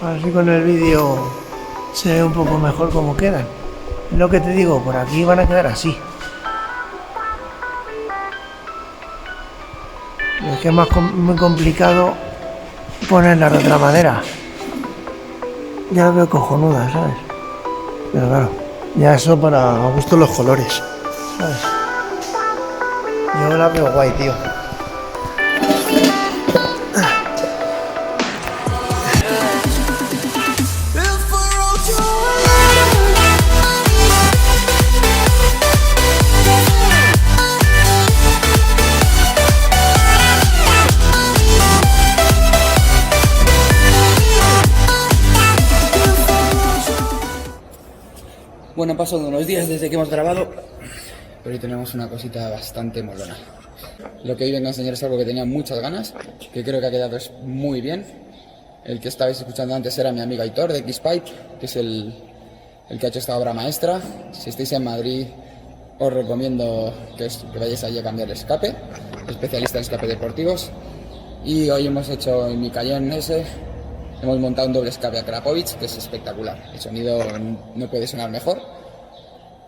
Así con el vídeo se ve un poco mejor cómo quedan. Es lo que te digo, por aquí van a quedar así. Es que es muy complicado ponerlas de otra manera. Ya lo veo cojonuda, ¿sabes? Pero claro, ya eso para gusto los colores, ¿sabes? Yo la veo guay, tío. Bueno, han pasado unos días desde que hemos grabado, pero hoy tenemos una cosita bastante molona. Lo que hoy vengo a enseñar es algo que tenía muchas ganas, que creo que ha quedado muy bien. El que estabais escuchando antes era mi amigo Aitor de X-Pipe, que es el que ha hecho esta obra maestra. Si estáis en Madrid, os recomiendo que vayáis allí a cambiar el escape, especialista en escape deportivos. Y hoy hemos hecho en mi Cayenne S, hemos montado un doble escape a Krapovic, que es espectacular. El sonido no puede sonar mejor.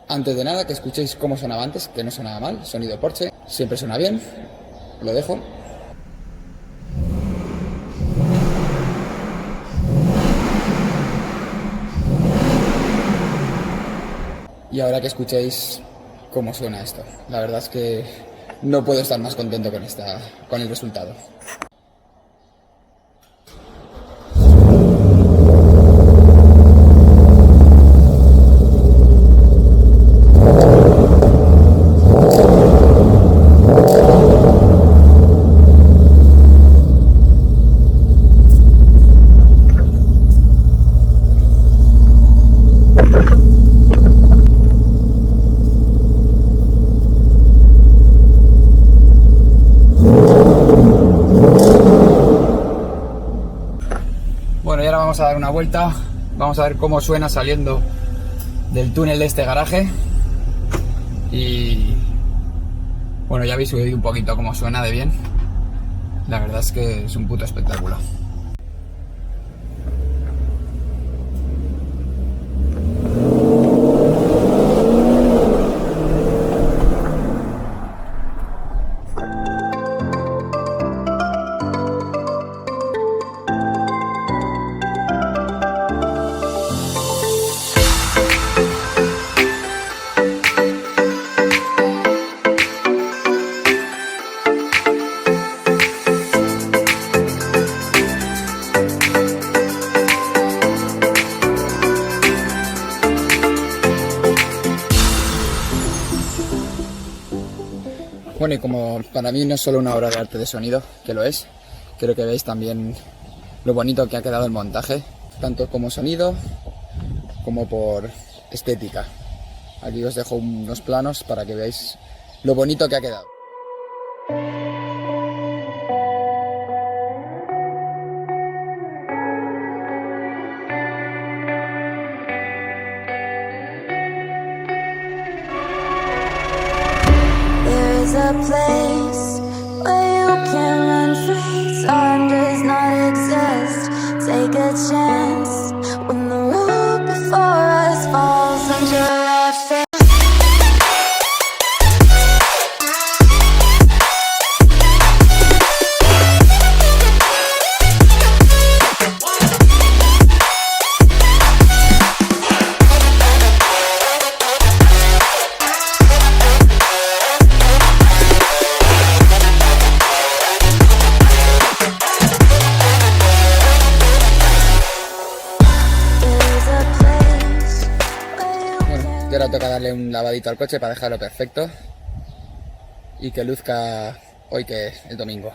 Antes de nada, que escuchéis cómo sonaba antes, que no sonaba mal, sonido Porsche, siempre suena bien, lo dejo. Y ahora que escuchéis cómo suena esto, la verdad es que no puedo estar más contento con el resultado. Bueno, y ahora vamos a dar una vuelta, vamos a ver cómo suena saliendo del túnel de este garaje. Y bueno, ya habéis oído un poquito cómo suena de bien. La verdad es que es un puto espectáculo. Bueno, y como para mí no es solo una obra de arte de sonido, que lo es, quiero que veáis también lo bonito que ha quedado el montaje, tanto como sonido como por estética. Aquí os dejo unos planos para que veáis lo bonito que ha quedado. A place where you can run free. Time does not exist. Take a chance when the road before us falls under our feet. Y ahora toca darle un lavadito al coche para dejarlo perfecto y que luzca hoy, que es el domingo.